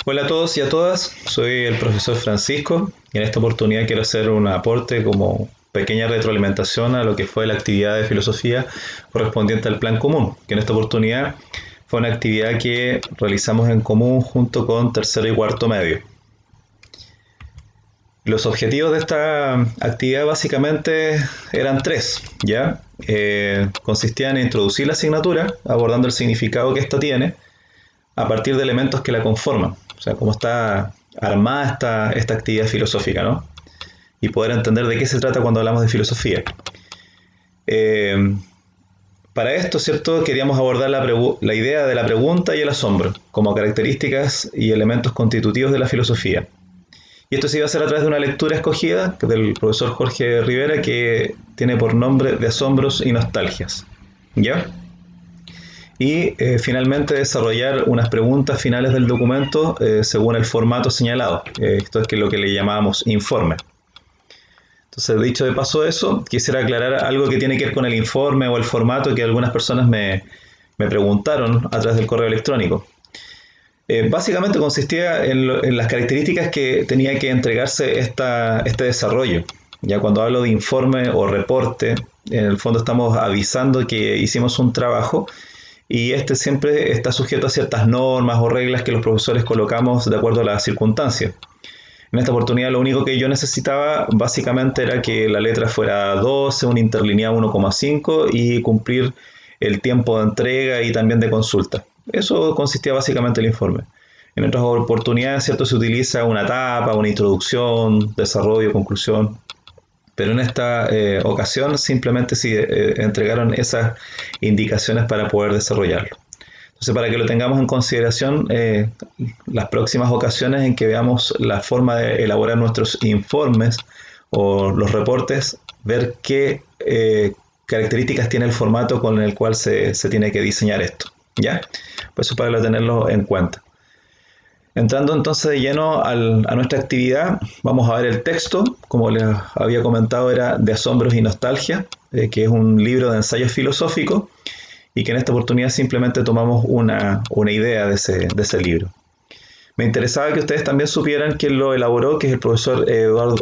Hola a todos y a todas, soy el profesor Francisco y en esta oportunidad quiero hacer un aporte como pequeña retroalimentación a lo que fue la actividad de filosofía correspondiente al plan común, que en esta oportunidad fue una actividad que realizamos en común junto con tercero y cuarto medio. Los objetivos de esta actividad básicamente eran tres, ¿ya? Consistían en introducir la asignatura, abordando el significado que ésta tiene, a partir de elementos que la conforman, o sea, cómo está armada esta actividad filosófica, ¿no? Y poder entender de qué se trata cuando hablamos de filosofía. Para esto, ¿cierto? Queríamos abordar la idea de la pregunta y el asombro como características y elementos constitutivos de la filosofía. Y esto se iba a hacer a través de una lectura escogida del profesor Jorge Rivera que tiene por nombre De asombros y nostalgias, ¿ya? Y finalmente desarrollar unas preguntas finales del documento según el formato señalado. Esto es lo que le llamábamos informe. Entonces, dicho de paso eso, quisiera aclarar algo que tiene que ver con el informe o el formato que algunas personas me preguntaron a través del correo electrónico. Básicamente consistía en las características que tenía que entregarse este desarrollo. Ya cuando hablo de informe o reporte, en el fondo estamos avisando que hicimos un trabajo y este siempre está sujeto a ciertas normas o reglas que los profesores colocamos de acuerdo a las circunstancias. En esta oportunidad lo único que yo necesitaba básicamente era que la letra fuera 12, un interlineado 1,5 y cumplir el tiempo de entrega y también de consulta. Eso consistía básicamente el informe. En otras oportunidades, ¿cierto? Se utiliza una etapa, una introducción, desarrollo, conclusión. Pero en esta ocasión simplemente entregaron esas indicaciones para poder desarrollarlo. Entonces, para que lo tengamos en consideración, las próximas ocasiones en que veamos la forma de elaborar nuestros informes o los reportes, ver qué características tiene el formato con el cual se tiene que diseñar esto, ¿ya? Pues eso para tenerlo en cuenta. Entrando entonces de lleno a nuestra actividad, vamos a ver el texto. Como les había comentado, era De asombros y nostalgia, que es un libro de ensayos filosóficos y que en esta oportunidad simplemente tomamos una idea de ese libro. Me interesaba que ustedes también supieran quién lo elaboró, que es el profesor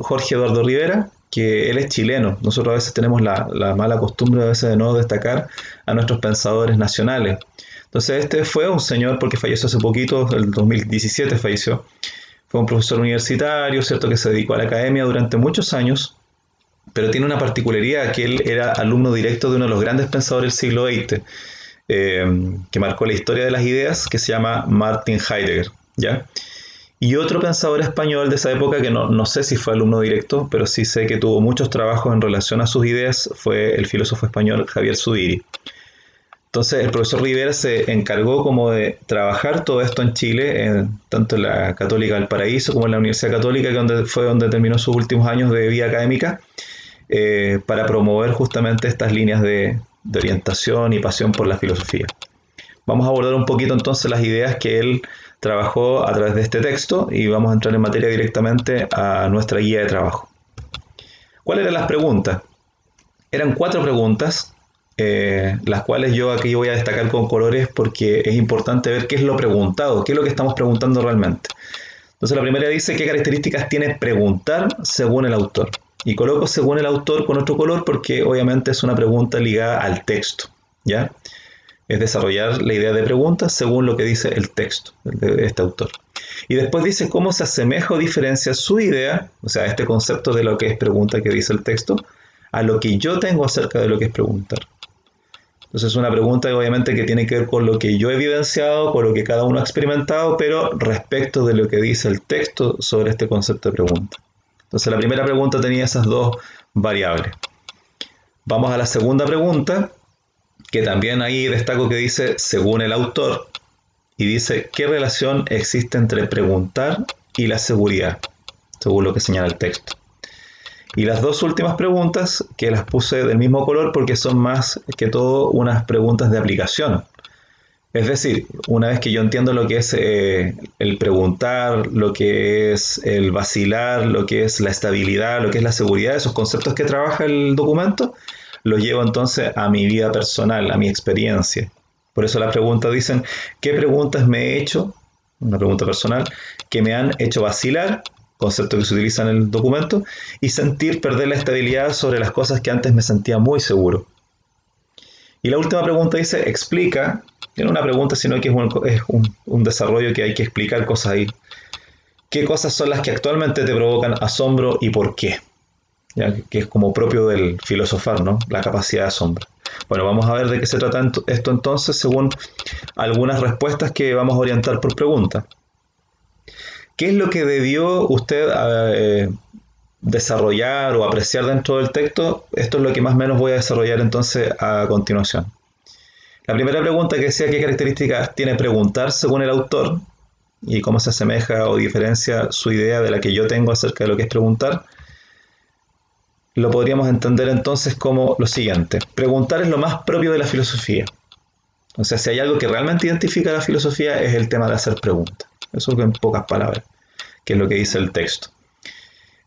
Jorge Eduardo Rivera, que él es chileno. Nosotros a veces tenemos la mala costumbre a veces de no destacar a nuestros pensadores nacionales. Entonces este fue un señor, porque falleció hace poquito, el 2017 falleció, fue un profesor universitario, ¿cierto?, que se dedicó a la academia durante muchos años, pero tiene una particularidad, que él era alumno directo de uno de los grandes pensadores del siglo XX, que marcó la historia de las ideas, que se llama Martin Heidegger, ¿ya? Y otro pensador español de esa época, que no sé si fue alumno directo, pero sí sé que tuvo muchos trabajos en relación a sus ideas, fue el filósofo español Javier Zubiri. Entonces el profesor Rivera se encargó como de trabajar todo esto en Chile, tanto en la Católica del Paraíso como en la Universidad Católica, que fue donde terminó sus últimos años de vida académica, para promover justamente estas líneas de orientación y pasión por la filosofía. Vamos a abordar un poquito entonces las ideas que él trabajó a través de este texto y vamos a entrar en materia directamente a nuestra guía de trabajo. ¿Cuáles eran las preguntas? Eran 4 preguntas, las cuales yo aquí voy a destacar con colores porque es importante ver qué es lo preguntado, qué es lo que estamos preguntando realmente. Entonces la primera dice qué características tiene preguntar según el autor. Y coloco según el autor con otro color porque obviamente es una pregunta ligada al texto, ¿ya? Es desarrollar la idea de pregunta según lo que dice el texto de este autor. Y después dice cómo se asemeja o diferencia su idea, o sea, este concepto de lo que es pregunta que dice el texto, a lo que yo tengo acerca de lo que es preguntar. Entonces es una pregunta obviamente que tiene que ver con lo que yo he vivenciado, con lo que cada uno ha experimentado, pero respecto de lo que dice el texto sobre este concepto de pregunta. Entonces la primera pregunta tenía esas 2 variables. Vamos a la segunda pregunta, que también ahí destaco que dice según el autor, y dice ¿qué relación existe entre preguntar y la seguridad? Según lo que señala el texto. Y las 2 últimas preguntas, que las puse del mismo color porque son más que todo unas preguntas de aplicación. Es decir, una vez que yo entiendo lo que es el preguntar, lo que es el vacilar, lo que es la estabilidad, lo que es la seguridad, esos conceptos que trabaja el documento, los llevo entonces a mi vida personal, a mi experiencia. Por eso las preguntas dicen, ¿qué preguntas me he hecho una pregunta personal, que me han hecho vacilar, concepto que se utiliza en el documento, y sentir perder la estabilidad sobre las cosas que antes me sentía muy seguro. Y la última pregunta dice, explica, no es una pregunta, sino que es un desarrollo que hay que explicar cosas ahí. ¿Qué cosas son las que actualmente te provocan asombro y por qué? ¿Ya? Que es como propio del filosofar, ¿no? La capacidad de asombro. Bueno, vamos a ver de qué se trata esto entonces, según algunas respuestas que vamos a orientar por pregunta. ¿Qué es lo que debió usted desarrollar o apreciar dentro del texto? Esto es lo que más o menos voy a desarrollar entonces a continuación. La primera pregunta que decía qué características tiene preguntar según el autor y cómo se asemeja o diferencia su idea de la que yo tengo acerca de lo que es preguntar, lo podríamos entender entonces como lo siguiente. Preguntar es lo más propio de la filosofía. O sea, si hay algo que realmente identifica a la filosofía es el tema de hacer preguntas. Eso es en pocas palabras, que es lo que dice el texto.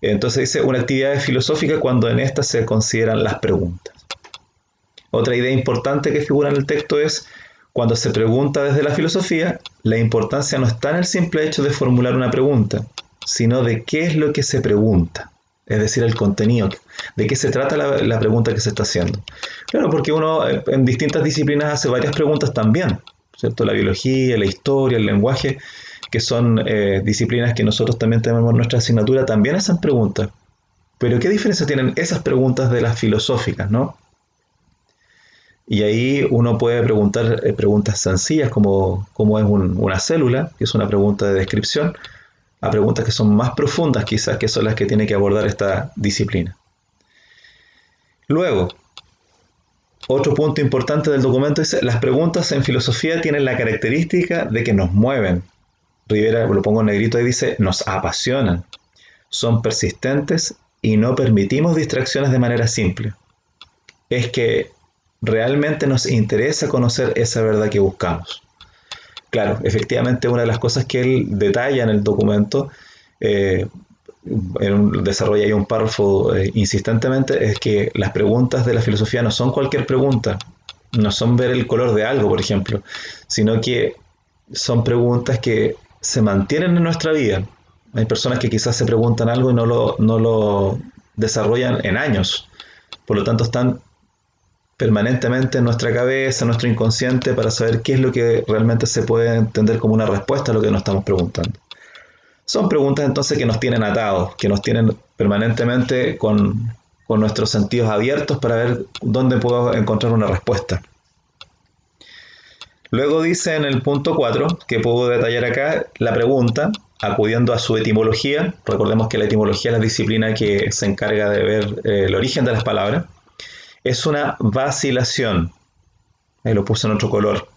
Entonces dice, una actividad filosófica cuando en esta se consideran las preguntas. Otra idea importante que figura en el texto es, cuando se pregunta desde la filosofía, la importancia no está en el simple hecho de formular una pregunta, sino de qué es lo que se pregunta. Es decir, el contenido, de qué se trata la pregunta que se está haciendo. Claro, porque uno en distintas disciplinas hace varias preguntas también, ¿cierto? La biología, la historia, el lenguaje, que son disciplinas que nosotros también tenemos en nuestra asignatura, también hacen preguntas. Pero ¿qué diferencia tienen esas preguntas de las filosóficas, no? Y ahí uno puede preguntar preguntas sencillas como cómo es una célula, que es una pregunta de descripción, a preguntas que son más profundas quizás, que son las que tiene que abordar esta disciplina. Luego, otro punto importante del documento es las preguntas en filosofía tienen la característica de que nos mueven. Rivera, lo pongo en negrito, ahí dice, nos apasionan, son persistentes y no permitimos distracciones de manera simple. Es que realmente nos interesa conocer esa verdad que buscamos. Claro, efectivamente una de las cosas que él detalla en el documento, desarrolla ahí un párrafo insistentemente, es que las preguntas de la filosofía no son cualquier pregunta, no son ver el color de algo, por ejemplo, sino que son preguntas que se mantienen en nuestra vida. Hay personas que quizás se preguntan algo y no lo desarrollan en años, por lo tanto están permanentemente en nuestra cabeza, en nuestro inconsciente, para saber qué es lo que realmente se puede entender como una respuesta a lo que nos estamos preguntando. Son preguntas entonces que nos tienen atados, que nos tienen permanentemente con nuestros sentidos abiertos para ver dónde puedo encontrar una respuesta. Luego dice en el punto 4, que puedo detallar acá, la pregunta, acudiendo a su etimología. Recordemos que la etimología es la disciplina que se encarga de ver el origen de las palabras. Es una vacilación, ahí lo puse en otro color,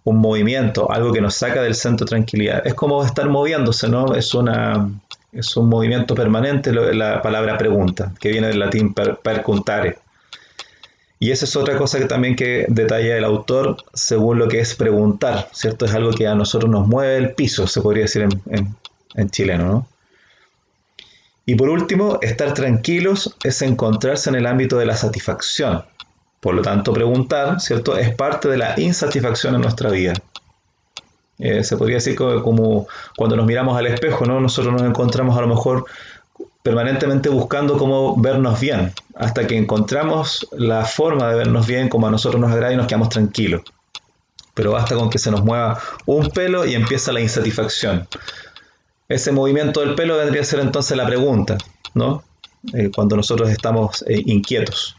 un movimiento, algo que nos saca del centro de tranquilidad. Es como estar moviéndose, ¿no? Es un movimiento permanente la palabra pregunta, que viene del latín percuntare. Y esa es otra cosa que también que detalla el autor según lo que es preguntar, ¿cierto? Es algo que a nosotros nos mueve el piso, se podría decir en chileno, ¿no? Y por último, estar tranquilos es encontrarse en el ámbito de la satisfacción. Por lo tanto, preguntar, ¿cierto?, es parte de la insatisfacción en nuestra vida. Se podría decir como cuando nos miramos al espejo, ¿no? Nosotros nos encontramos a lo mejor permanentemente buscando cómo vernos bien, hasta que encontramos la forma de vernos bien como a nosotros nos agrada y nos quedamos tranquilos. Pero basta con que se nos mueva un pelo y empieza la insatisfacción. Ese movimiento del pelo vendría a ser entonces la pregunta, ¿no? Cuando nosotros estamos inquietos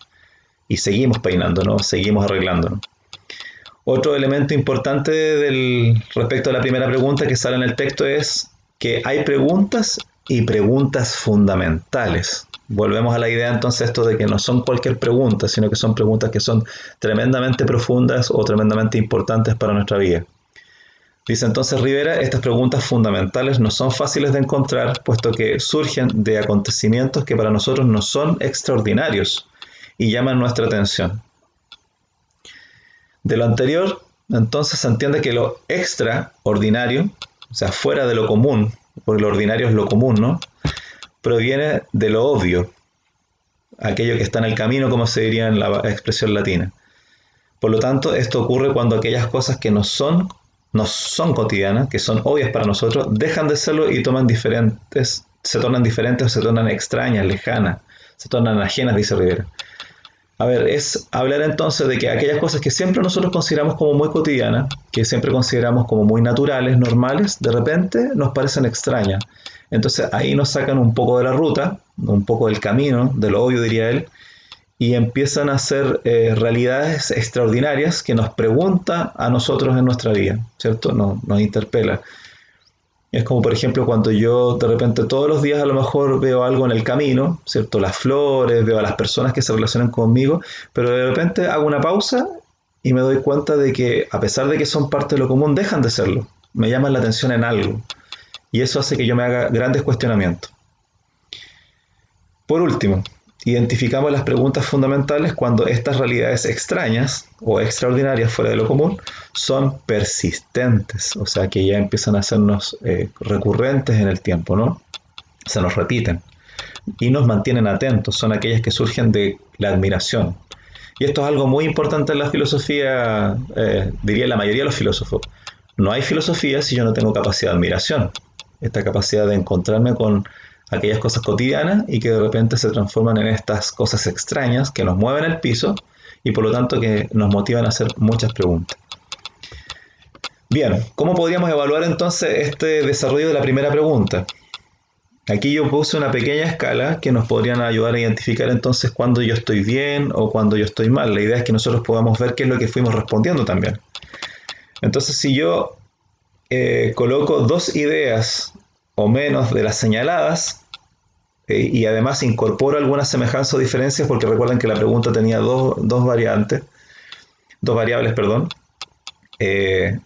y seguimos peinándonos, seguimos arreglándonos. Otro elemento importante respecto a la primera pregunta que sale en el texto es que hay preguntas y preguntas fundamentales. Volvemos a la idea entonces esto de que no son cualquier pregunta, sino que son preguntas que son tremendamente profundas o tremendamente importantes para nuestra vida. Dice entonces Rivera, estas preguntas fundamentales no son fáciles de encontrar, puesto que surgen de acontecimientos que para nosotros no son extraordinarios y llaman nuestra atención. De lo anterior, entonces se entiende que lo extraordinario, o sea, fuera de lo común, porque lo ordinario es lo común, ¿no?, proviene de lo obvio, aquello que está en el camino, como se diría en la expresión latina. Por lo tanto, esto ocurre cuando aquellas cosas que no son no son cotidianas, que son obvias para nosotros, dejan de serlo y se tornan diferentes o se tornan extrañas, lejanas, se tornan ajenas, dice Rivera. A ver, es hablar entonces de que aquellas cosas que siempre nosotros consideramos como muy cotidianas, que siempre consideramos como muy naturales, normales, de repente nos parecen extrañas. Entonces ahí nos sacan un poco de la ruta, un poco del camino, de lo obvio diría él, y empiezan a ser realidades extraordinarias que nos pregunta a nosotros en nuestra vida, ¿cierto? Nos interpela. Es como, por ejemplo, cuando yo de repente todos los días a lo mejor veo algo en el camino, ¿cierto? Las flores, veo a las personas que se relacionan conmigo, pero de repente hago una pausa y me doy cuenta de que a pesar de que son parte de lo común, dejan de serlo. Me llaman la atención en algo. Y eso hace que yo me haga grandes cuestionamientos. Por último, identificamos las preguntas fundamentales cuando estas realidades extrañas o extraordinarias fuera de lo común son persistentes, o sea que ya empiezan a hacernos recurrentes en el tiempo, ¿no? Se nos repiten y nos mantienen atentos, son aquellas que surgen de la admiración. Y esto es algo muy importante en la filosofía, diría la mayoría de los filósofos. No hay filosofía si yo no tengo capacidad de admiración, esta capacidad de encontrarme con aquellas cosas cotidianas y que de repente se transforman en estas cosas extrañas que nos mueven el piso y por lo tanto que nos motivan a hacer muchas preguntas. Bien, ¿cómo podríamos evaluar entonces este desarrollo de la primera pregunta? Aquí yo puse una pequeña escala que nos podrían ayudar a identificar entonces cuándo yo estoy bien o cuándo yo estoy mal. La idea es que nosotros podamos ver qué es lo que fuimos respondiendo también. Entonces, si yo coloco dos ideas o menos de las señaladas y además incorporo algunas semejanzas o diferencias, porque recuerden que la pregunta tenía dos variables, perdón.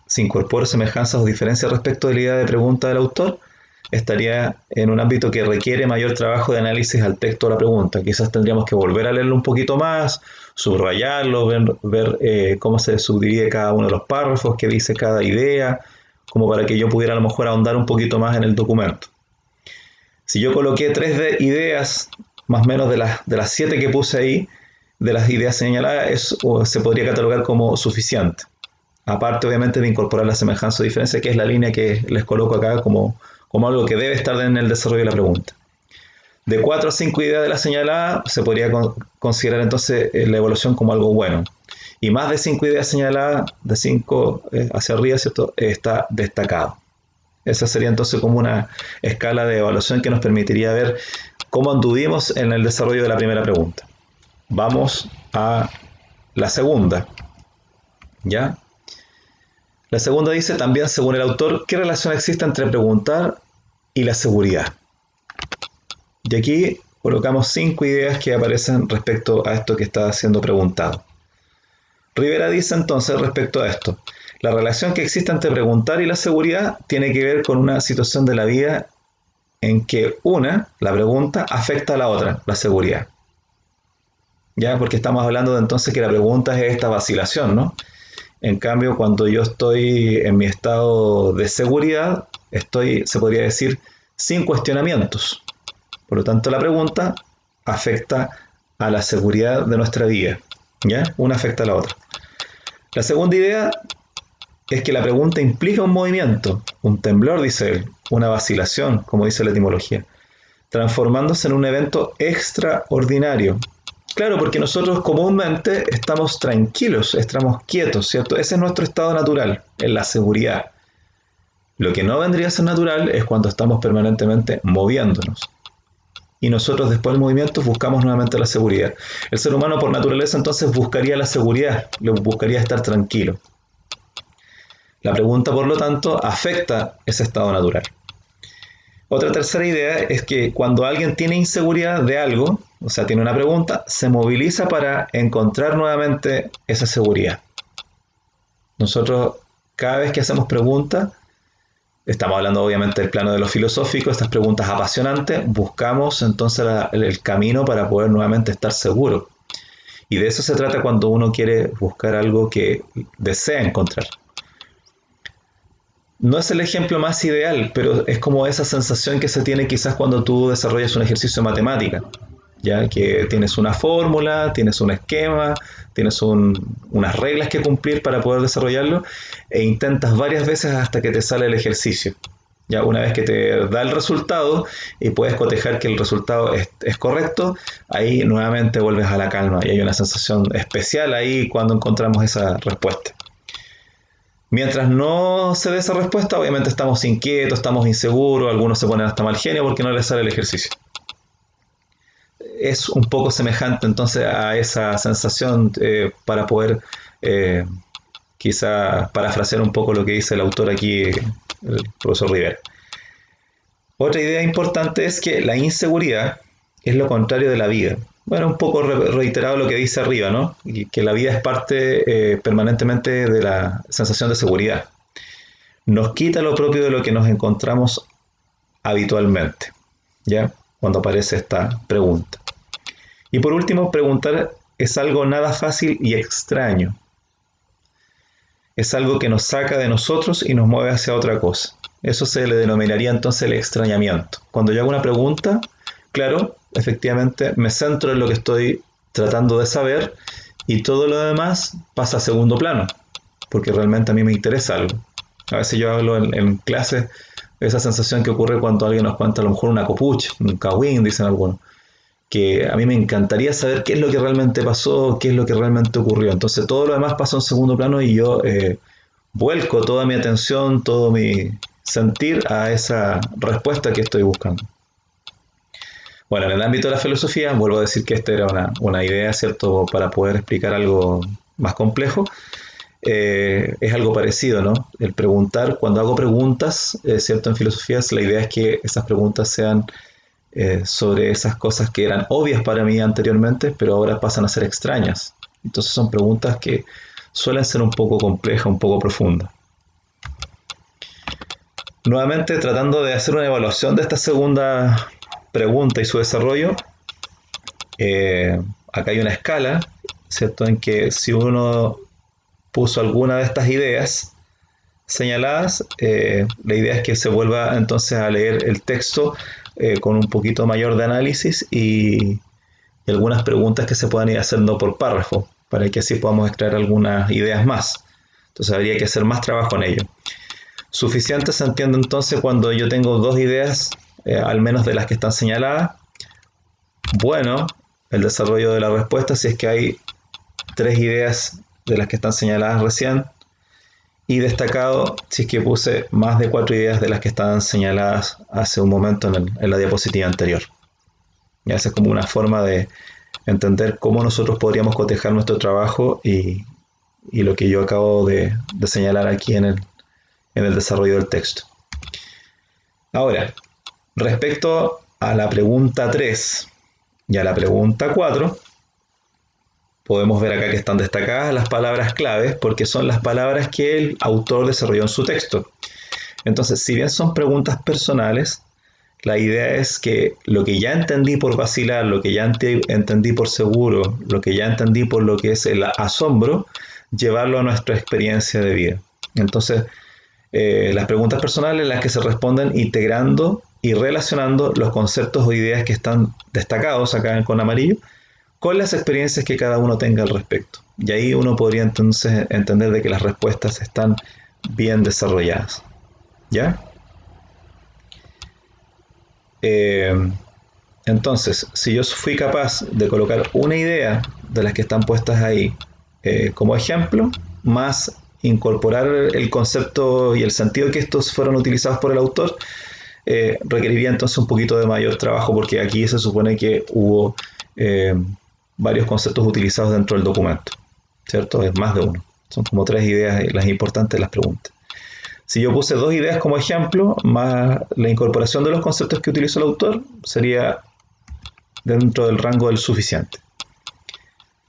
Si incorporo semejanzas o diferencias respecto de la idea de pregunta del autor, estaría en un ámbito que requiere mayor trabajo de análisis al texto de la pregunta. Quizás tendríamos que volver a leerlo un poquito más, subrayarlo, ver cómo se subdivide cada uno de los párrafos, qué dice cada idea, como para que yo pudiera a lo mejor ahondar un poquito más en el documento. Si yo coloqué 3 ideas, más o menos de las 7 que puse ahí, de las ideas señaladas, se podría catalogar como suficiente. Aparte, obviamente, de incorporar la semejanza o diferencia, que es la línea que les coloco acá como algo que debe estar en el desarrollo de la pregunta. De 4 a 5 ideas de la señalada, se podría considerar entonces la evaluación como algo bueno. Y más de 5 ideas señaladas, de 5 hacia arriba, ¿cierto?, está destacado. Esa sería entonces como una escala de evaluación que nos permitiría ver cómo anduvimos en el desarrollo de la primera pregunta. Vamos a la segunda. ¿Ya? La segunda dice también, según el autor, ¿qué relación existe entre preguntar y la seguridad? Y aquí colocamos 5 ideas que aparecen respecto a esto que está siendo preguntado. Rivera dice entonces respecto a esto: la relación que existe entre preguntar y la seguridad tiene que ver con una situación de la vida en que la pregunta, afecta a la otra, la seguridad. ¿Ya? Porque estamos hablando de entonces que la pregunta es esta vacilación, ¿no? En cambio, cuando yo estoy en mi estado de seguridad, se podría decir, sin cuestionamientos. Por lo tanto, la pregunta afecta a la seguridad de nuestra vida, ¿ya? Una afecta a la otra. La segunda idea es que la pregunta implica un movimiento, un temblor, dice él, una vacilación, como dice la etimología, transformándose en un evento extraordinario. Claro, porque nosotros comúnmente estamos tranquilos, estamos quietos, ¿cierto? Ese es nuestro estado natural, en la seguridad. Lo que no vendría a ser natural es cuando estamos permanentemente moviéndonos. Y nosotros después del movimiento buscamos nuevamente la seguridad. El ser humano por naturaleza entonces buscaría la seguridad, buscaría estar tranquilo. La pregunta, por lo tanto, afecta ese estado natural. Otra tercera idea es que cuando alguien tiene inseguridad de algo, o sea, tiene una pregunta, se moviliza para encontrar nuevamente esa seguridad. Nosotros, cada vez que hacemos preguntas, estamos hablando obviamente del plano de lo filosófico, estas preguntas apasionantes, buscamos entonces el camino para poder nuevamente estar seguro. Y de eso se trata cuando uno quiere buscar algo que desea encontrar. No es el ejemplo más ideal, pero es como esa sensación que se tiene quizás cuando tú desarrollas un ejercicio de matemática. ya que tienes una fórmula, tienes un esquema, tienes unas reglas que cumplir para poder desarrollarlo e intentas varias veces hasta que te sale el ejercicio. Ya una vez que te da el resultado y puedes cotejar que el resultado es correcto, ahí nuevamente vuelves a la calma y hay una sensación especial ahí cuando encontramos esa respuesta. Mientras no se dé esa respuesta, obviamente estamos inquietos, estamos inseguros, algunos se ponen hasta mal genio porque no les sale el ejercicio. Es un poco semejante entonces a esa sensación para poder quizá parafrasear un poco lo que dice el autor aquí, el profesor Rivera. Otra idea importante es que la inseguridad es lo contrario de la vida. Bueno, un poco reiterado lo que dice arriba, ¿no? Y que la vida es parte permanentemente de la sensación de seguridad. Nos quita lo propio de lo que nos encontramos habitualmente, ¿ya? Cuando aparece esta pregunta. Y por último, preguntar es algo nada fácil y extraño. Es algo que nos saca de nosotros y nos mueve hacia otra cosa. Eso se le denominaría entonces el extrañamiento. Cuando yo hago una pregunta, claro, efectivamente me centro en lo que estoy tratando de saber y todo lo demás pasa a segundo plano, porque realmente a mí me interesa algo. A veces yo hablo en clases esa sensación que ocurre cuando alguien nos cuenta a lo mejor una copucha, un cagüín, dicen algunos, que a mí me encantaría saber qué es lo que realmente pasó, qué es lo que realmente ocurrió. Entonces todo lo demás pasa en segundo plano y yo vuelco toda mi atención, todo mi sentir a esa respuesta que estoy buscando. Bueno, en el ámbito de la filosofía, vuelvo a decir que esta era una idea, ¿cierto?, para poder explicar algo más complejo. Es algo parecido, ¿no? El preguntar, cuando hago preguntas, ¿cierto?, en filosofía, la idea es que esas preguntas sean sobre esas cosas que eran obvias para mí anteriormente, pero ahora pasan a ser extrañas. Entonces son preguntas que suelen ser un poco complejas, un poco profundas. Nuevamente, tratando de hacer una evaluación de esta segunda pregunta y su desarrollo, acá hay una escala, ¿cierto?, en que si uno puso alguna de estas ideas señaladas, la idea es que se vuelva entonces a leer el texto con un poquito mayor de análisis y algunas preguntas que se puedan ir haciendo por párrafo, para que así podamos extraer algunas ideas más. Entonces habría que hacer más trabajo en ello. Suficiente se entiende entonces cuando yo tengo dos ideas, al menos de las que están señaladas. Bueno, el desarrollo de la respuesta si es que hay tres ideas de las que están señaladas recién. Y destacado si es que puse más de 4 ideas de las que estaban señaladas hace un momento en la diapositiva anterior. Y esa es como una forma de entender cómo nosotros podríamos cotejar nuestro trabajo y lo que yo acabo de señalar aquí en el desarrollo del texto. Ahora, respecto a la pregunta 3 y a la pregunta 4, podemos ver acá que están destacadas las palabras claves porque son las palabras que el autor desarrolló en su texto. Entonces, si bien son preguntas personales, la idea es que lo que ya entendí por vacilar, lo que ya entendí por seguro, lo que ya entendí por lo que es el asombro, llevarlo a nuestra experiencia de vida. Entonces, las preguntas personales las que se responden integrando y relacionando los conceptos o ideas que están destacados acá con amarillo con las experiencias que cada uno tenga al respecto. Y ahí uno podría entonces entender de que las respuestas están bien desarrolladas. ¿Ya? Entonces, si yo fui capaz de colocar una idea de las que están puestas ahí como ejemplo, más incorporar el concepto y el sentido que estos fueron utilizados por el autor, requeriría entonces un poquito de mayor trabajo porque aquí se supone que hubo varios conceptos utilizados dentro del documento, ¿cierto? Es más de uno. Son como 3 ideas las importantes de las preguntas. Si yo puse 2 ideas como ejemplo, más la incorporación de los conceptos que utilizó el autor, sería dentro del rango del suficiente.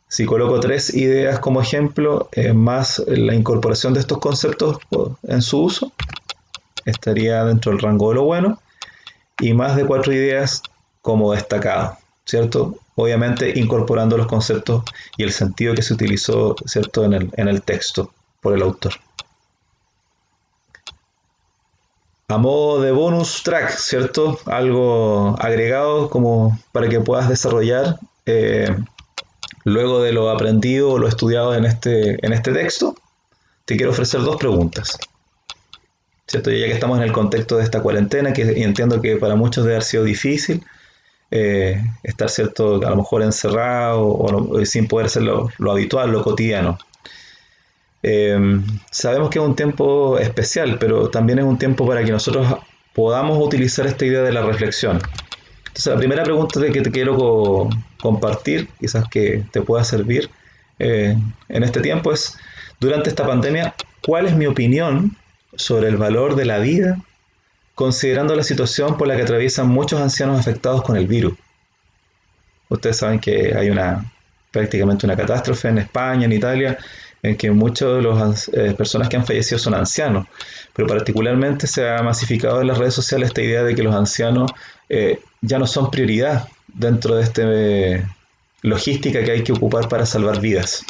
Si coloco 3 ideas como ejemplo, más la incorporación de estos conceptos en su uso, estaría dentro del rango de lo bueno, y más de 4 ideas como destacado, ¿cierto? Obviamente incorporando los conceptos y el sentido que se utilizó, ¿cierto?, en el texto por el autor. a modo de bonus track, ¿cierto? Algo agregado como para que puedas desarrollar luego de lo aprendido o lo estudiado en este texto. Te quiero ofrecer dos preguntas, ¿cierto? Ya que estamos en el contexto de esta cuarentena, que entiendo que para muchos debe haber sido difícil estar, ¿cierto? A lo mejor encerrado sin poder hacer lo habitual, lo cotidiano. Sabemos que es un tiempo especial, pero también es un tiempo para que nosotros podamos utilizar esta idea de la reflexión. Entonces, la primera pregunta que te quiero compartir, quizás que te pueda servir en este tiempo, es, durante esta pandemia, ¿cuál es mi opinión sobre el valor de la vida, considerando la situación por la que atraviesan muchos ancianos afectados con el virus? Ustedes saben que hay prácticamente una catástrofe en España, en Italia, en que muchas de las personas que han fallecido son ancianos, pero particularmente se ha masificado en las redes sociales esta idea de que los ancianos ya no son prioridad dentro de esta logística que hay que ocupar para salvar vidas.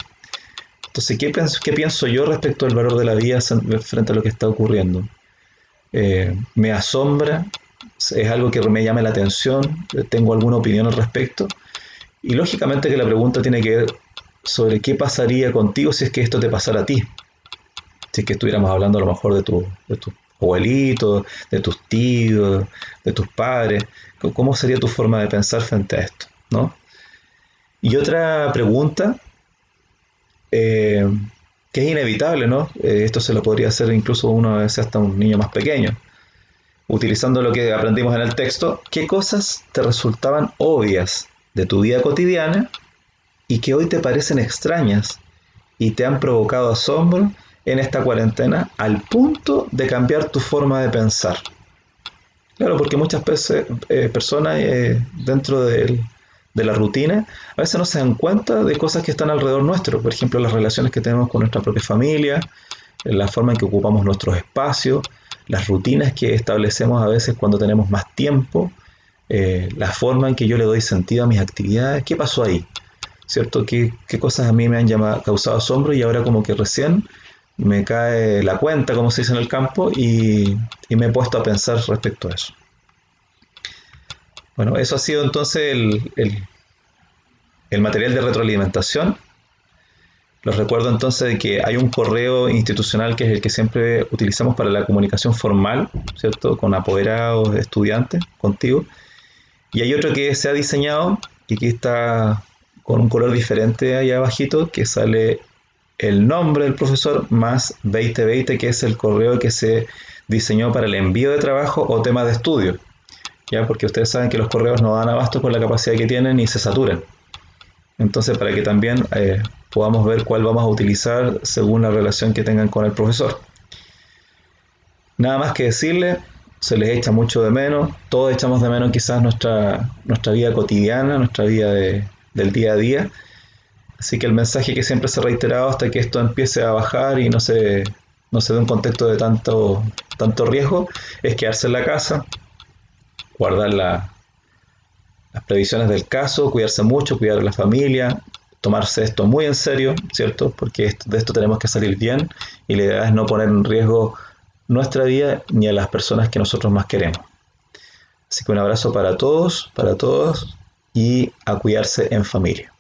Entonces, ¿qué pienso yo respecto al valor de la vida frente a lo que está ocurriendo? Me asombra, es algo que me llama la atención, tengo alguna opinión al respecto, y lógicamente que la pregunta tiene que ver sobre qué pasaría contigo si es que esto te pasara a ti. Si es que estuviéramos hablando a lo mejor de tu abuelito, de tus tíos, de tus padres, ¿cómo sería tu forma de pensar frente a esto, ¿no? Y otra pregunta, que es inevitable, ¿no? Esto se lo podría hacer incluso uno a veces hasta un niño más pequeño. Utilizando lo que aprendimos en el texto, ¿qué cosas te resultaban obvias de tu vida cotidiana y que hoy te parecen extrañas y te han provocado asombro en esta cuarentena al punto de cambiar tu forma de pensar? Claro, porque muchas veces, personas dentro de la rutina a veces no se dan cuenta de cosas que están alrededor nuestro. Por ejemplo, las relaciones que tenemos con nuestra propia familia, la forma en que ocupamos nuestros espacios, las rutinas que establecemos a veces cuando tenemos más tiempo, la forma en que yo le doy sentido a mis actividades. ¿Qué pasó ahí? ¿Cierto? ¿Qué cosas a mí me han causado asombro y ahora como que recién me cae la cuenta, como se dice en el campo, y me he puesto a pensar respecto a eso? Bueno, eso ha sido entonces el material de retroalimentación. Les recuerdo entonces de que hay un correo institucional que es el que siempre utilizamos para la comunicación formal, ¿cierto? Con apoderados, estudiantes, contigo. Y hay otro que se ha diseñado y que está con un color diferente ahí abajito, que sale el nombre del profesor más 2020, que es el correo que se diseñó para el envío de trabajo o temas de estudio. ¿Ya? Porque ustedes saben que los correos no dan abasto con la capacidad que tienen y se saturan. Entonces, para que también podamos ver cuál vamos a utilizar según la relación que tengan con el profesor. Nada más que decirle, se les echa mucho de menos, todos echamos de menos quizás nuestra vida cotidiana, nuestra vida del día a día. Así que el mensaje que siempre se ha reiterado hasta que esto empiece a bajar y no se dé un contexto de tanto riesgo, es quedarse en la casa, guardar las previsiones del caso, cuidarse mucho, cuidar a la familia, tomarse esto muy en serio, ¿cierto? Porque de esto tenemos que salir bien y la idea es no poner en riesgo nuestra vida ni a las personas que nosotros más queremos. Así que un abrazo para todos y a cuidarse en familia.